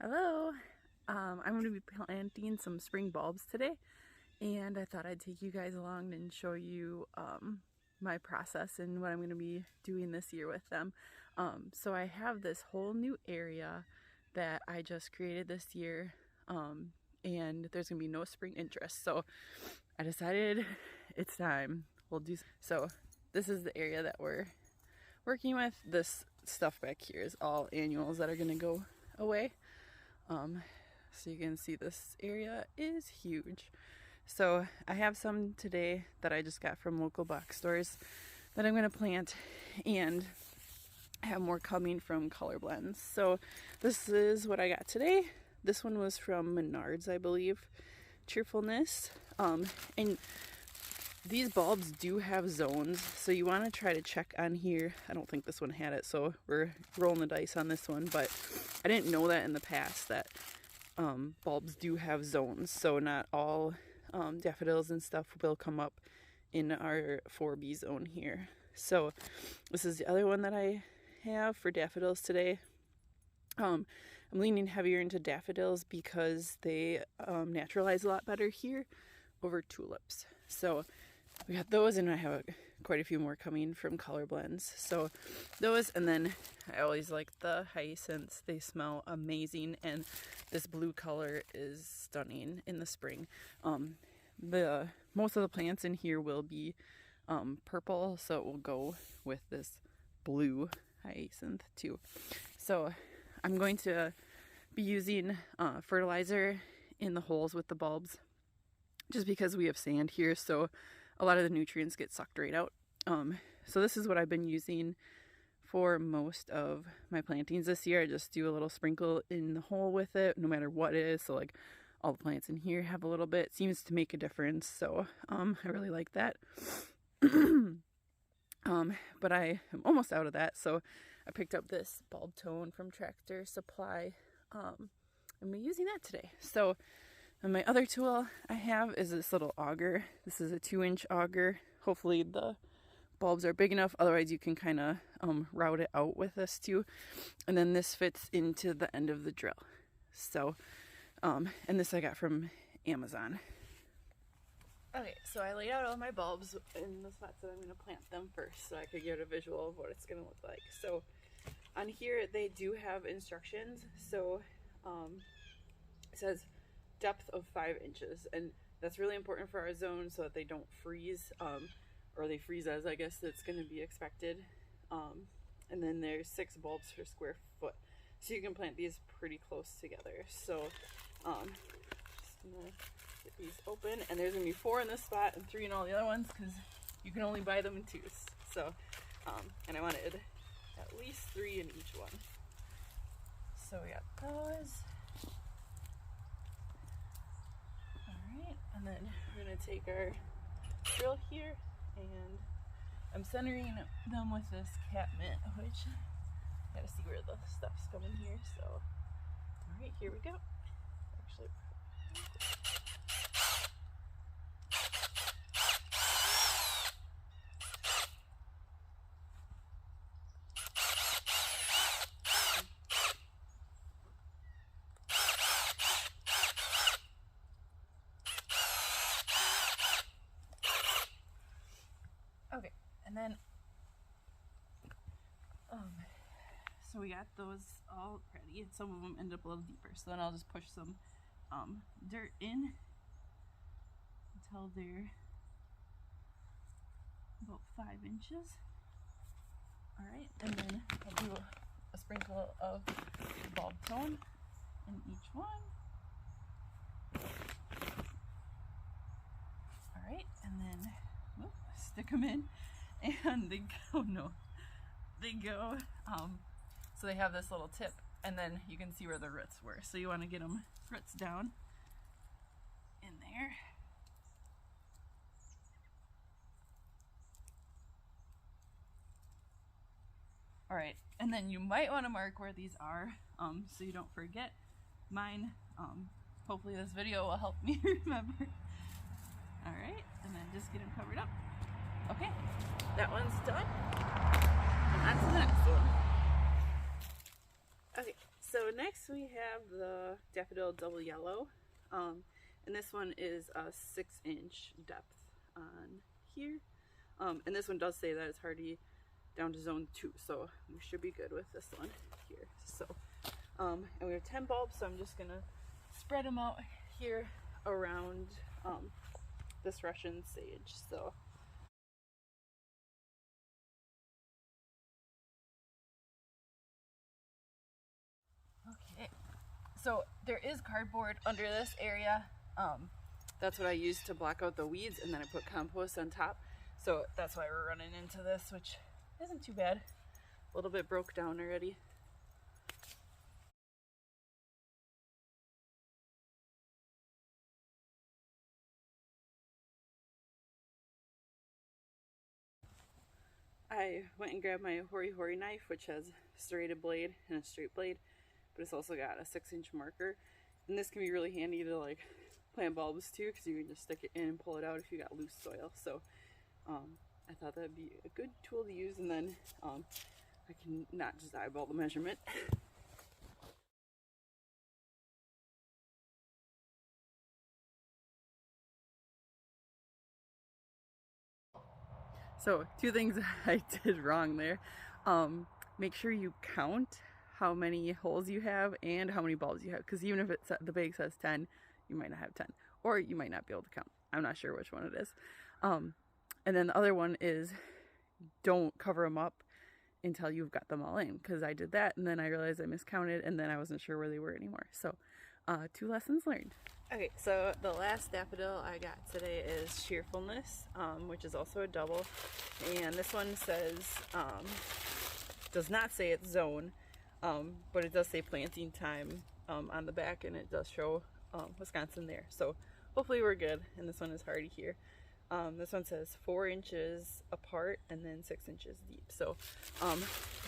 Hello! I'm going to be planting some spring bulbs today, and I thought I'd take you guys along and show you my process and what I'm going to be doing this year with them. So I have this whole new area that I just created this year, and there's going to be no spring interest. So I decided it's time. So this is the area that we're working with. This stuff back here is all annuals that are going to go away. So you can see this area is huge. So I have some today that I just got from local box stores that I'm going to plant, and I have more coming from Color Blends. So this is what I got today. This one was from Menards, I believe. Cheerfulness. And these bulbs do have zones, so you want to try to check on here. I don't think this one had it, so we're rolling the dice on this one, but I didn't know that in the past that bulbs do have zones, so not all daffodils and stuff will come up in our 4B zone here. So this is the other one that I have for daffodils today. I'm leaning heavier into daffodils because they naturalize a lot better here over tulips. So we got those, and I have quite a few more coming from Color Blends. So those, and then I always like the hyacinths. They smell amazing, and this blue color is stunning in the spring. Most of the plants in here will be purple, so it will go with this blue hyacinth too. So I'm going to be using fertilizer in the holes with the bulbs, just because we have sand here, so a lot of the nutrients get sucked right out. So this is what I've been using for most of my plantings this year. I just do a little sprinkle in the hole with it, no matter what it is. So like all the plants in here have a little bit. It seems to make a difference, so I really like that. But I am almost out of that, so I picked up this bulb tone from Tractor Supply. I'm using that today. So, and my other tool I have is this little auger. This is a 2-inch auger. Hopefully the bulbs are big enough, otherwise you can kind of route it out with this too. And then this fits into the end of the drill. So, and this I got from Amazon. Okay, so I laid out all my bulbs in the spots that I'm going to plant them first, so I could get a visual of what it's going to look like. So on here they do have instructions. So it says depth of 5 inches, and that's really important for our zone so that they don't freeze, or they freeze as I guess that's going to be expected. And then there's 6 bulbs per square foot, so you can plant these pretty close together. So just gonna get these open, and there's gonna be 4 in this spot and 3 in all the other ones because you can only buy them in 2s. So and I wanted at least 3 in each one. So we got those. Alright, and then we're going to take our drill here, and I'm centering them with this cat mitt, which I gotta see where the stuff's coming here. So, alright, here we go. Actually, okay, and then so we got those all ready, and some of them end up a little deeper. So then I'll just push some dirt in until they're about 5 inches. All right, and then I'll do a sprinkle of bulb tone in each one. All right, and then stick them in, and they go, so they have this little tip, and then you can see where the roots were. So you want to get them roots down in there. All right, and then you might want to mark where these are, so you don't forget. Mine, hopefully this video will help me remember. All right, and then just get them covered up. Okay, that one's done. And on to the next one. Okay, so next we have the Daffodil Double Yellow, and this one is a 6-inch depth on here, and this one does say that it's hardy down to zone 2, so we should be good with this one here. So, and we have 10 bulbs, so I'm just gonna spread them out here around this Russian sage. So. Okay, so there is cardboard under this area. That's what I use to block out the weeds, and then I put compost on top. So that's why we're running into this, which isn't too bad. A little bit broke down already. I went and grabbed my Hori Hori knife, which has a serrated blade and a straight blade, but it's also got a 6-inch marker. And this can be really handy to like plant bulbs too, because you can just stick it in and pull it out if you got loose soil. So I thought that'd be a good tool to use, and then I can not just eyeball the measurement. So 2 things I did wrong there. Make sure you count how many holes you have and how many bulbs you have, because even if the bag says 10, you might not have 10, or you might not be able to count. I'm not sure which one it is. And then the other one is don't cover them up until you've got them all in, because I did that and then I realized I miscounted and then I wasn't sure where they were anymore. So 2 lessons learned. Okay, so the last daffodil I got today is Cheerfulness, which is also a double, and this one says, does not say it's zone, but it does say planting time on the back, and it does show Wisconsin there. So hopefully we're good, and this one is hardy here. This one says 4 inches apart and then 6 inches deep. So I'm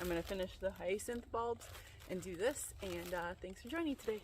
going to finish the hyacinth bulbs and do this, and thanks for joining today.